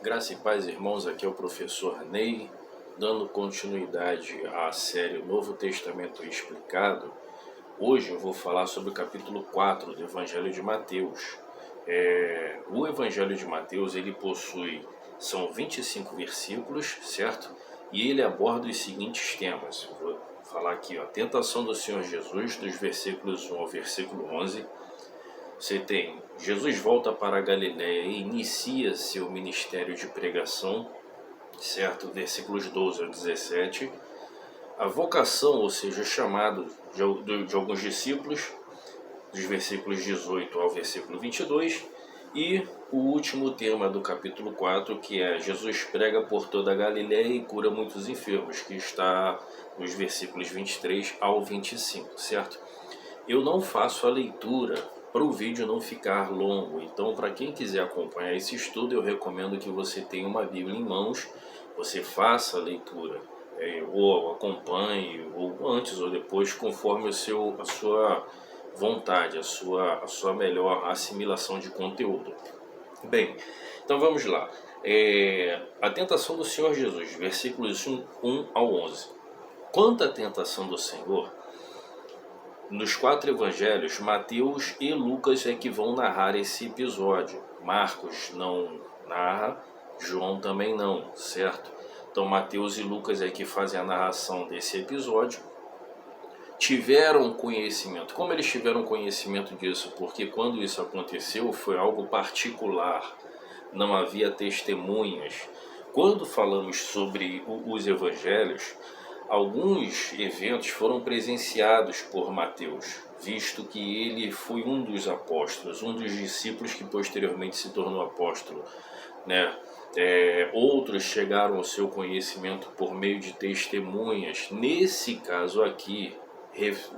Graça e paz, irmãos, aqui é o professor Ney, dando continuidade à série Novo Testamento Explicado. Hoje eu vou falar sobre o capítulo 4 do Evangelho de Mateus. O Evangelho de Mateus, são 25 versículos, certo? E ele aborda os seguintes temas. Eu vou falar aqui, a tentação do Senhor Jesus, dos versículos 1 ao versículo 11. Você tem Jesus volta para a Galiléia e inicia seu ministério de pregação, certo? Versículos 12 ao 17. A vocação, ou seja, o chamado de alguns discípulos, dos versículos 18 ao versículo 22. E o último tema do capítulo 4, que é Jesus prega por toda a Galiléia e cura muitos enfermos, que está nos versículos 23 ao 25, certo? Eu não faço a leitura para o vídeo não ficar longo, então para quem quiser acompanhar esse estudo, eu recomendo que você tenha uma Bíblia em mãos, você faça a leitura, ou acompanhe, ou antes ou depois, conforme a sua vontade, a sua melhor assimilação de conteúdo. Bem, então vamos lá. A tentação do Senhor Jesus, versículos 1 ao 11. Quanto à tentação do Senhor, nos 4 evangelhos, Mateus e Lucas é que vão narrar esse episódio. Marcos não narra, João também não, certo? Então Mateus e Lucas é que fazem a narração desse episódio. Tiveram conhecimento. Como eles tiveram conhecimento disso? Porque quando isso aconteceu foi algo particular, não havia testemunhas. Quando falamos sobre os evangelhos, alguns eventos foram presenciados por Mateus, visto que ele foi um dos apóstolos, um dos discípulos que posteriormente se tornou apóstolo, né? Outros chegaram ao seu conhecimento por meio de testemunhas. Nesse caso aqui,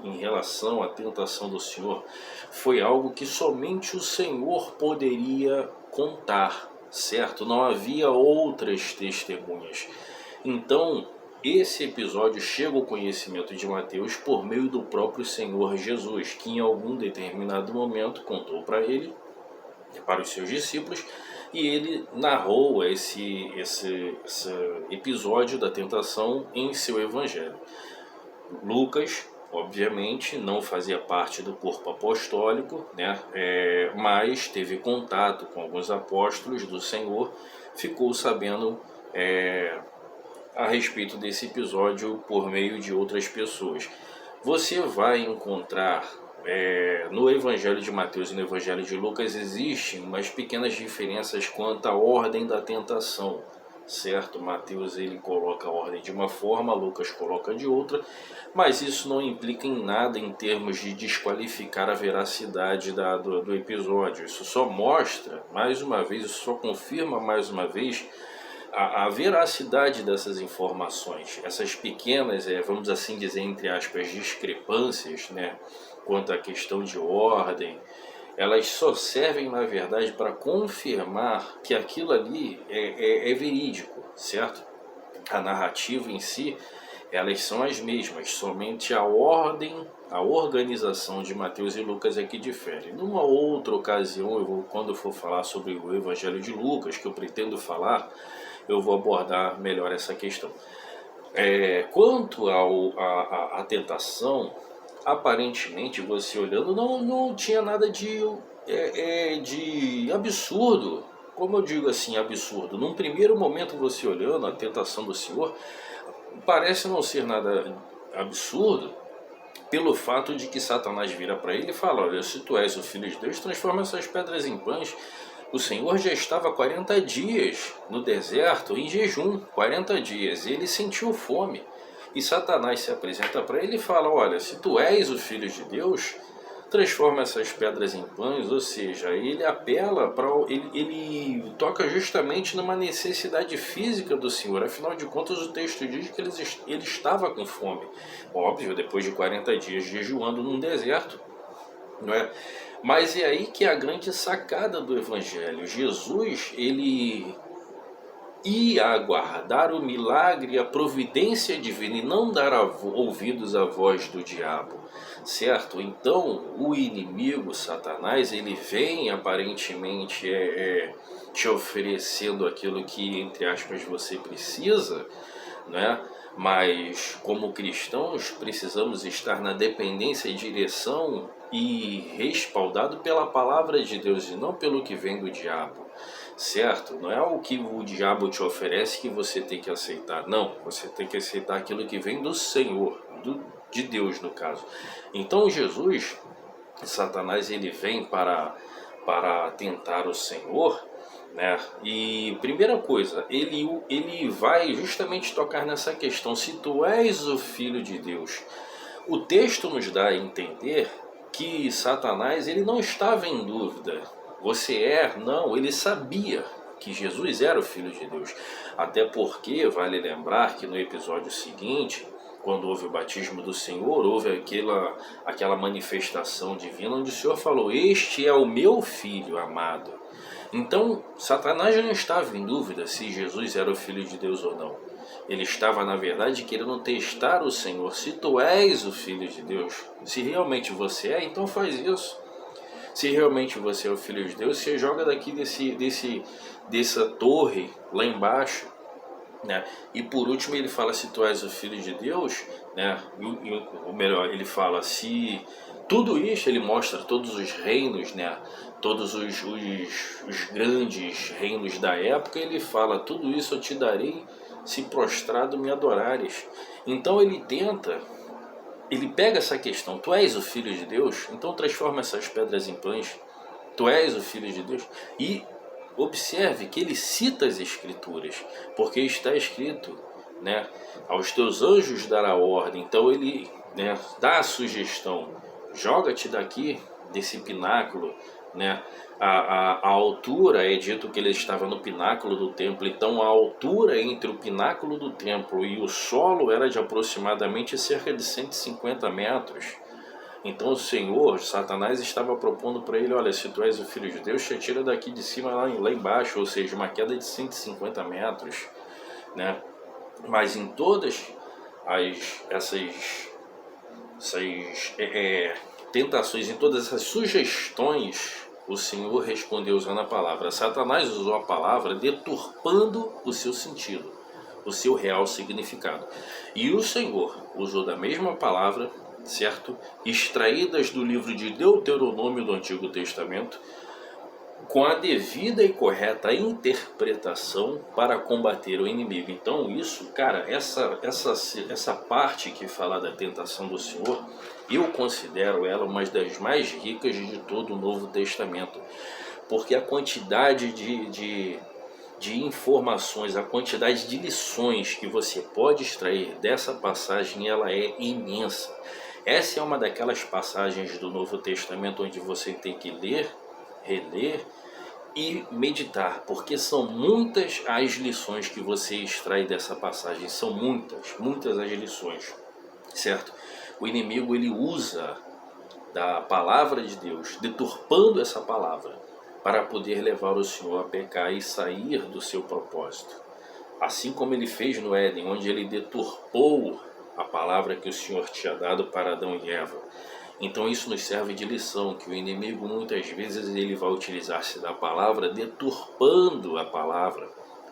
em relação à tentação do Senhor, foi algo que somente o Senhor poderia contar, certo? Não havia outras testemunhas. Então, esse episódio chega ao conhecimento de Mateus por meio do próprio Senhor Jesus, que em algum determinado momento contou para ele, para os seus discípulos, e ele narrou esse episódio da tentação em seu evangelho. Lucas, obviamente, não fazia parte do corpo apostólico, né? Mas teve contato com alguns apóstolos do Senhor, ficou sabendo a respeito desse episódio por meio de outras pessoas. Você vai encontrar no Evangelho de Mateus e no Evangelho de Lucas existem umas pequenas diferenças quanto à ordem da tentação, certo? Mateus ele coloca a ordem de uma forma, Lucas coloca de outra, mas isso não implica em nada em termos de desqualificar a veracidade do episódio. Isso só mostra, mais uma vez, isso só confirma mais uma vez a veracidade dessas informações. Essas pequenas, vamos assim dizer, entre aspas, discrepâncias, né, quanto à questão de ordem, elas só servem, na verdade, para confirmar que aquilo ali é verídico, certo? A narrativa em si, elas são as mesmas, somente a ordem, a organização de Mateus e Lucas é que difere. Numa outra ocasião, quando eu for falar sobre o Evangelho de Lucas, que eu pretendo falar, eu vou abordar melhor essa questão. Quanto à tentação, aparentemente, você olhando, não tinha nada de absurdo. Como eu digo assim, absurdo. Num primeiro momento, você olhando a tentação do Senhor, parece não ser nada absurdo, pelo fato de que Satanás vira para ele e fala: olha, se tu és o Filho de Deus, transforma essas pedras em pães. O Senhor já estava 40 dias no deserto, em jejum, 40 dias, e ele sentiu fome. E Satanás se apresenta para ele e fala: olha, se tu és o Filho de Deus, transforma essas pedras em pães. Ou seja, ele apela para ele toca justamente numa necessidade física do Senhor. Afinal de contas, o texto diz que ele estava com fome. Óbvio, depois de 40 dias jejuando num deserto, não é? Mas é aí que é a grande sacada do Evangelho. Jesus, ele ia aguardar o milagre e a providência divina e não dar ouvidos à voz do diabo. certo? Então o inimigo, Satanás, ele vem aparentemente te oferecendo aquilo que, entre aspas, você precisa, né? Mas como cristãos precisamos estar na dependência e direção e respaldado pela palavra de Deus e não pelo que vem do diabo, certo? Não é o que o diabo te oferece que você tem que aceitar, não, você tem que aceitar aquilo que vem do Senhor, de Deus no caso. Então Jesus, Satanás, ele vem para tentar o Senhor, né? E primeira coisa, ele vai justamente tocar nessa questão: se tu és o Filho de Deus. O texto nos dá a entender que Satanás, ele não estava em dúvida. Você é? Não, ele sabia que Jesus era o Filho de Deus. Até porque, vale lembrar que no episódio seguinte, quando houve o batismo do Senhor, houve aquela manifestação divina onde o Senhor falou: este é o meu Filho amado. Então, Satanás não estava em dúvida se Jesus era o Filho de Deus ou não. Ele estava, na verdade, querendo testar o Senhor. Se tu és o Filho de Deus, se realmente você é, então faz isso. Se realmente você é o Filho de Deus, você joga daqui dessa torre lá embaixo, né? E por último ele fala: se tu és o Filho de Deus, né? Ou melhor, ele fala: se tudo isso, ele mostra todos os reinos, né? Todos os grandes reinos da época, ele fala: tudo isso eu te darei se prostrado me adorares. Então ele pega essa questão: tu és o Filho de Deus, então transforma essas pedras em pães. Tu és o Filho de Deus. E observe que ele cita as Escrituras, porque está escrito, né? Aos teus anjos dará ordem. Então ele, né, dá a sugestão: joga-te daqui desse pináculo, né? A altura, é dito que ele estava no pináculo do templo. Então a altura entre o pináculo do templo e o solo era de aproximadamente cerca de 150 metros. Então o Senhor, Satanás, estava propondo para ele: olha, se tu és o Filho de Deus, te tira daqui de cima lá embaixo, ou seja, uma queda de 150 metros, né? Mas em todas essas tentações, em todas essas sugestões, o Senhor respondeu usando a palavra. Satanás usou a palavra deturpando o seu sentido, o seu real significado. E o Senhor usou da mesma palavra, certo? Extraídas do livro de Deuteronômio do Antigo Testamento, com a devida e correta interpretação para combater o inimigo. Então isso, cara, essa parte que fala da tentação do Senhor, eu considero ela uma das mais ricas de todo o Novo Testamento, porque a quantidade de informações, a quantidade de lições que você pode extrair dessa passagem, ela é imensa. Essa é uma daquelas passagens do Novo Testamento onde você tem que ler, reler e meditar, porque são muitas as lições que você extrai dessa passagem, são muitas as lições, certo? O inimigo, ele usa da palavra de Deus, deturpando essa palavra, para poder levar o Senhor a pecar e sair do seu propósito. Assim como ele fez no Éden, onde ele deturpou a palavra que o Senhor tinha dado para Adão e Eva. Então isso nos serve de lição, que o inimigo muitas vezes ele vai utilizar-se da palavra, deturpando a palavra,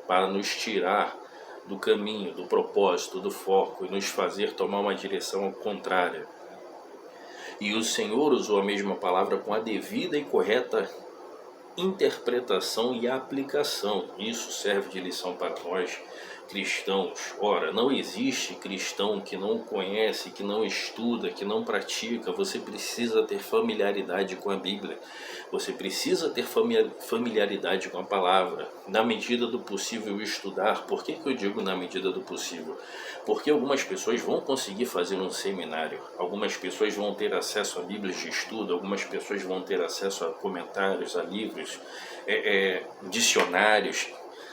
para nos tirar do caminho, do propósito, do foco, e nos fazer tomar uma direção contrária. E o Senhor usou a mesma palavra com a devida e correta interpretação e aplicação. Isso serve de lição para nós cristãos. Ora, não existe cristão que não conhece, que não estuda, que não pratica. Você precisa ter familiaridade com a Bíblia. Você precisa ter familiaridade com a palavra. Na medida do possível estudar. Por que eu digo na medida do possível? Porque algumas pessoas vão conseguir fazer um seminário. Algumas pessoas vão ter acesso a Bíblias de estudo. Algumas pessoas vão ter acesso a comentários, a livros, dicionários.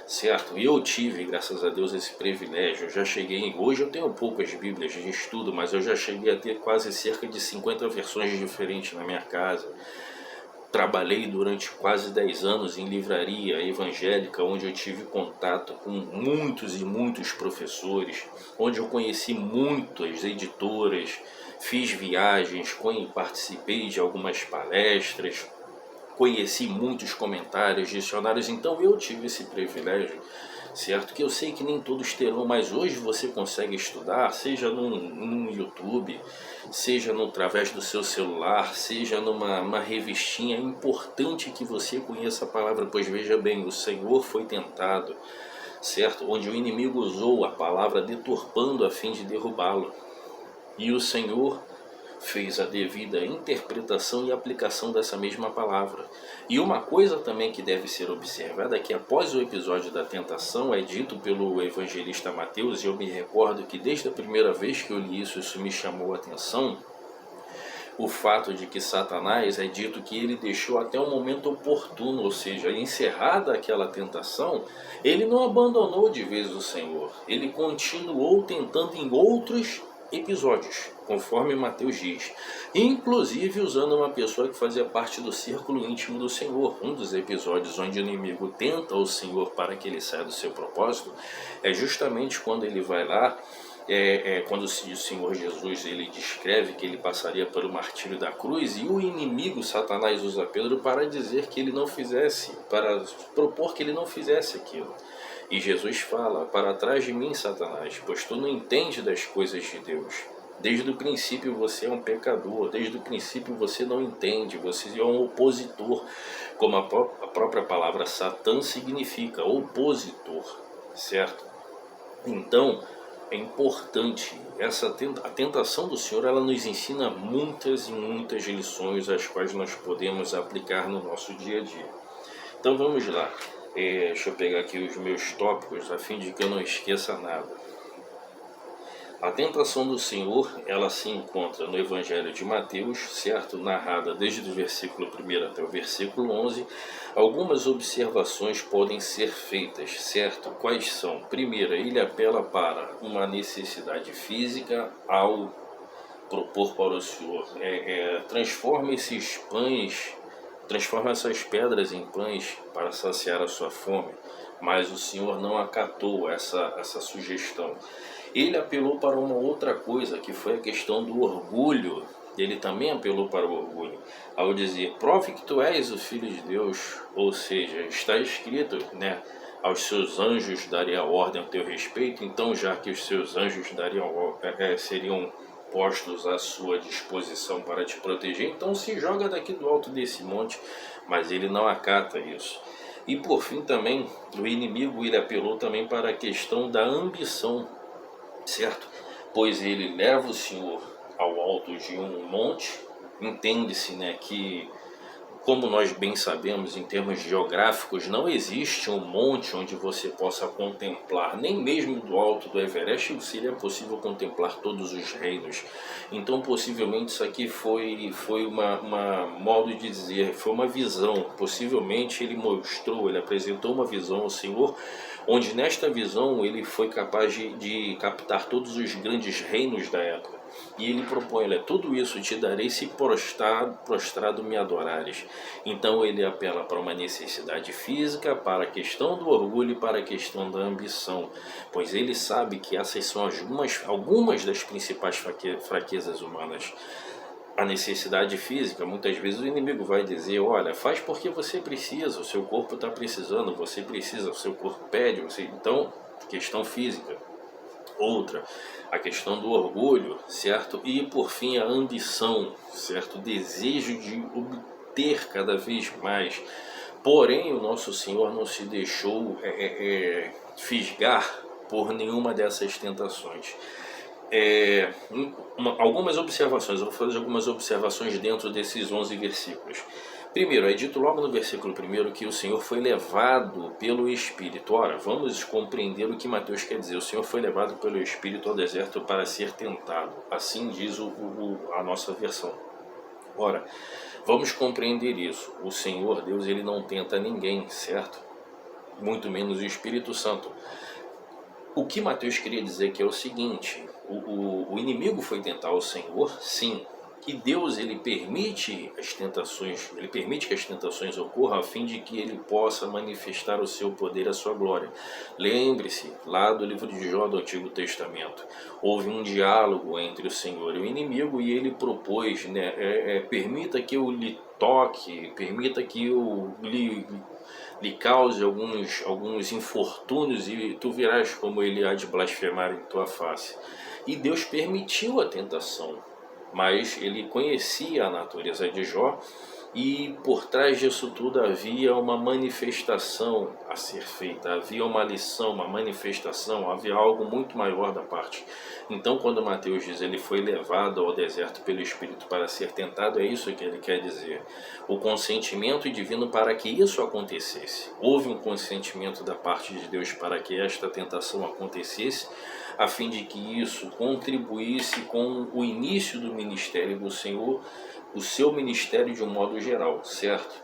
Certo? E eu tive, graças a Deus, esse privilégio. Eu já cheguei, hoje eu tenho poucas bíblias de estudo, mas eu já cheguei a ter quase cerca de 50 versões diferentes na minha casa. Trabalhei durante quase 10 anos em livraria evangélica, onde eu tive contato com muitos e muitos professores, onde eu conheci muitas editoras fiz viagens, participei de algumas palestras, conheci muitos comentários, dicionários, então eu tive esse privilégio, certo? Que eu sei que nem todos terão, mas hoje você consegue estudar, seja num YouTube, seja através do seu celular, seja numa revistinha. É importante que você conheça a palavra, pois veja bem, o Senhor foi tentado, certo? Onde o inimigo usou a palavra deturpando a fim de derrubá-lo. E o Senhor fez a devida interpretação e aplicação dessa mesma palavra. E uma coisa também que deve ser observada é que após o episódio da tentação é dito pelo evangelista Mateus, e eu me recordo que desde a primeira vez que eu li isso me chamou a atenção, o fato de que Satanás é dito que ele deixou até o momento oportuno, ou seja, encerrada aquela tentação, ele não abandonou de vez o Senhor, ele continuou tentando em outros episódios, conforme Mateus diz, inclusive usando uma pessoa que fazia parte do círculo íntimo do Senhor. Um dos episódios onde o inimigo tenta o Senhor para que ele saia do seu propósito é justamente quando ele vai lá, quando o Senhor Jesus ele descreve que ele passaria pelo martírio da cruz, e o inimigo Satanás usa Pedro para dizer que ele não fizesse, para propor que ele não fizesse aquilo. E Jesus fala: para trás de mim, Satanás, pois tu não entende das coisas de Deus. Desde o princípio você é um pecador, desde o princípio você não entende, você é um opositor, como a própria palavra Satã significa, opositor, certo? Então, é importante, a tentação do Senhor, ela nos ensina muitas e muitas lições, as quais nós podemos aplicar no nosso dia a dia. Então vamos lá, deixa eu pegar aqui os meus tópicos, a fim de que eu não esqueça nada. A tentação do Senhor, ela se encontra no Evangelho de Mateus, certo? Narrada desde o versículo 1 até o versículo 11. Algumas observações podem ser feitas, certo? Quais são? Primeira, ele apela para uma necessidade física ao propor para o Senhor: transforma esses pães, transforma essas pedras em pães para saciar a sua fome. Mas o Senhor não acatou essa sugestão. Ele apelou para uma outra coisa, que foi a questão do orgulho. Ele também apelou para o orgulho, ao dizer: prove que tu és o Filho de Deus. Ou seja, está escrito, né? Aos seus anjos daria ordem ao teu respeito. Então, já que os seus anjos seriam postos à sua disposição para te proteger, então se joga daqui do alto desse monte. Mas ele não acata isso. E por fim também, o inimigo ele apelou também para a questão da ambição, certo? Pois ele leva o Senhor ao alto de um monte. Entende-se, né, que, como nós bem sabemos, em termos geográficos, não existe um monte onde você possa contemplar, nem mesmo do alto do Everest seria possível contemplar todos os reinos. Então, possivelmente, isso aqui foi uma modo de dizer, foi uma visão. Possivelmente, ele apresentou uma visão ao Senhor, onde nesta visão ele foi capaz de captar todos os grandes reinos da época. E ele propõe: olha, tudo isso te darei se prostrado me adorares. Então ele apela para uma necessidade física, para a questão do orgulho e para a questão da ambição, pois ele sabe que essas são algumas das principais fraquezas humanas. A necessidade física, muitas vezes o inimigo vai dizer: olha, faz porque você precisa, o seu corpo está precisando, você precisa, o seu corpo pede, então, questão física. Outra, a questão do orgulho, certo? E por fim a ambição, certo? O desejo de obter cada vez mais. Porém, o nosso Senhor não se deixou fisgar por nenhuma dessas tentações. Algumas observações, eu vou fazer algumas observações dentro desses 11 versículos. Primeiro, é dito logo no versículo 1 que o Senhor foi levado pelo Espírito. Ora, vamos compreender o que Mateus quer dizer. O Senhor foi levado pelo Espírito ao deserto para ser tentado. Assim diz a nossa versão. Ora, vamos compreender isso. O Senhor, Deus, ele não tenta ninguém, certo? Muito menos o Espírito Santo. O que Mateus queria dizer que é o seguinte: o inimigo foi tentar o Senhor, sim, que Deus ele permite que as tentações ocorram a fim de que ele possa manifestar o seu poder, a sua glória. Lembre-se, lá do livro de Jó do Antigo Testamento, houve um diálogo entre o Senhor e o inimigo e ele propôs, né, permita que eu lhe toque, permita que eu lhe cause alguns infortúnios e tu verás como ele há de blasfemar em tua face. E Deus permitiu a tentação, mas ele conhecia a natureza de Jó e por trás disso tudo havia uma manifestação a ser feita, havia uma lição, uma manifestação, havia algo muito maior da parte. Então quando Mateus diz ele foi levado ao deserto pelo Espírito para ser tentado, é isso que ele quer dizer. O consentimento divino para que isso acontecesse. Houve um consentimento da parte de Deus para que esta tentação acontecesse, a fim de que isso contribuísse com o início do ministério do Senhor, o seu ministério de um modo geral, certo?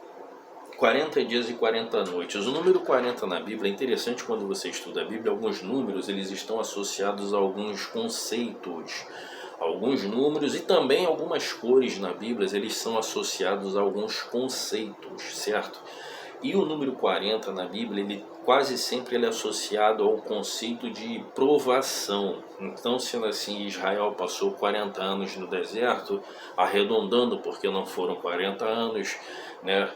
40 dias e 40 noites. O número 40 na Bíblia é interessante. Quando você estuda a Bíblia, alguns números eles estão associados a alguns conceitos. Alguns números e também algumas cores na Bíblia, eles são associados a alguns conceitos, certo? E o número 40 na Bíblia, ele quase sempre ele é associado ao conceito de provação. Então, sendo assim, Israel passou 40 anos no deserto, arredondando, porque não foram 40 anos, né?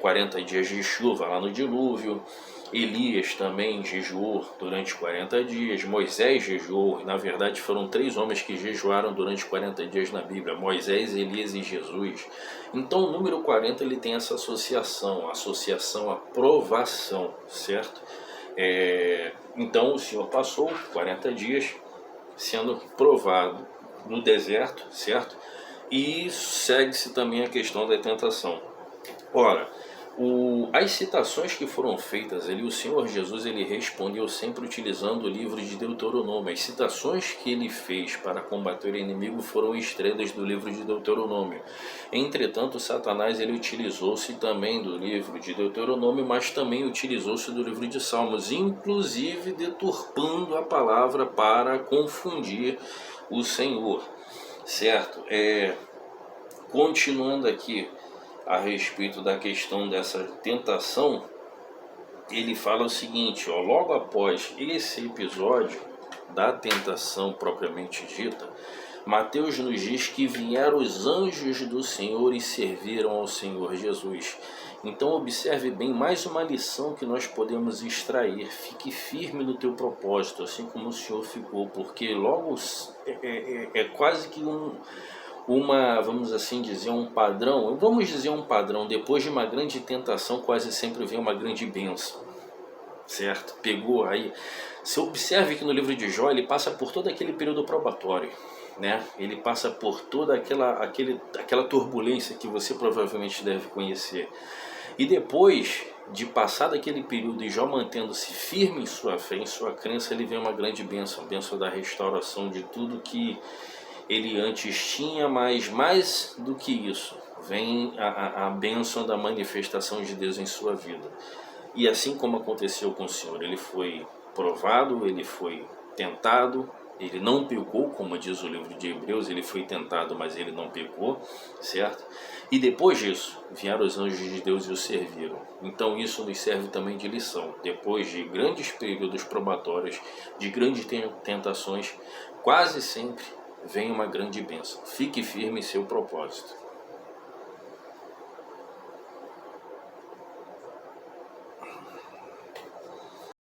40 dias de chuva lá no dilúvio. Elias também jejuou durante 40 dias, Moisés jejuou, na verdade foram 3 homens que jejuaram durante 40 dias na Bíblia, Moisés, Elias e Jesus. Então o número 40 ele tem essa associação à provação, certo? Então o Senhor passou 40 dias sendo provado no deserto, certo? E segue-se também a questão da tentação. Ora, as citações que foram feitas ali, o Senhor Jesus ele respondeu sempre utilizando o livro de Deuteronômio. As citações que ele fez para combater o inimigo foram extraídas do livro de Deuteronômio. Entretanto, Satanás ele utilizou-se também do livro de Deuteronômio, mas também utilizou-se do livro de Salmos, inclusive deturpando a palavra para confundir o Senhor, certo? Continuando aqui a respeito da questão dessa tentação, ele fala o seguinte, logo após esse episódio da tentação propriamente dita, Mateus nos diz que vieram os anjos do Senhor e serviram ao Senhor Jesus. Então observe bem, mais uma lição que nós podemos extrair: fique firme no teu propósito, assim como o Senhor ficou, porque logo é quase que vamos assim dizer, um padrão, depois de uma grande tentação quase sempre vem uma grande bênção, certo? Pegou aí, você observe que no livro de Jó ele passa por todo aquele período probatório, né? Ele passa por toda aquela turbulência que você provavelmente deve conhecer, e depois de passar daquele período e Jó mantendo-se firme em sua fé, em sua crença, ele vem uma grande bênção, a bênção da restauração de tudo que ele antes tinha, mas mais do que isso, vem a bênção da manifestação de Deus em sua vida. E assim como aconteceu com o Senhor, ele foi provado, ele foi tentado, ele não pecou, como diz o livro de Hebreus, ele foi tentado, mas ele não pecou, certo? E depois disso, vieram os anjos de Deus e o serviram. Então isso nos serve também de lição. Depois de grandes períodos probatórios, de grandes tentações, quase sempre vem uma grande bênção. Fique firme em seu propósito.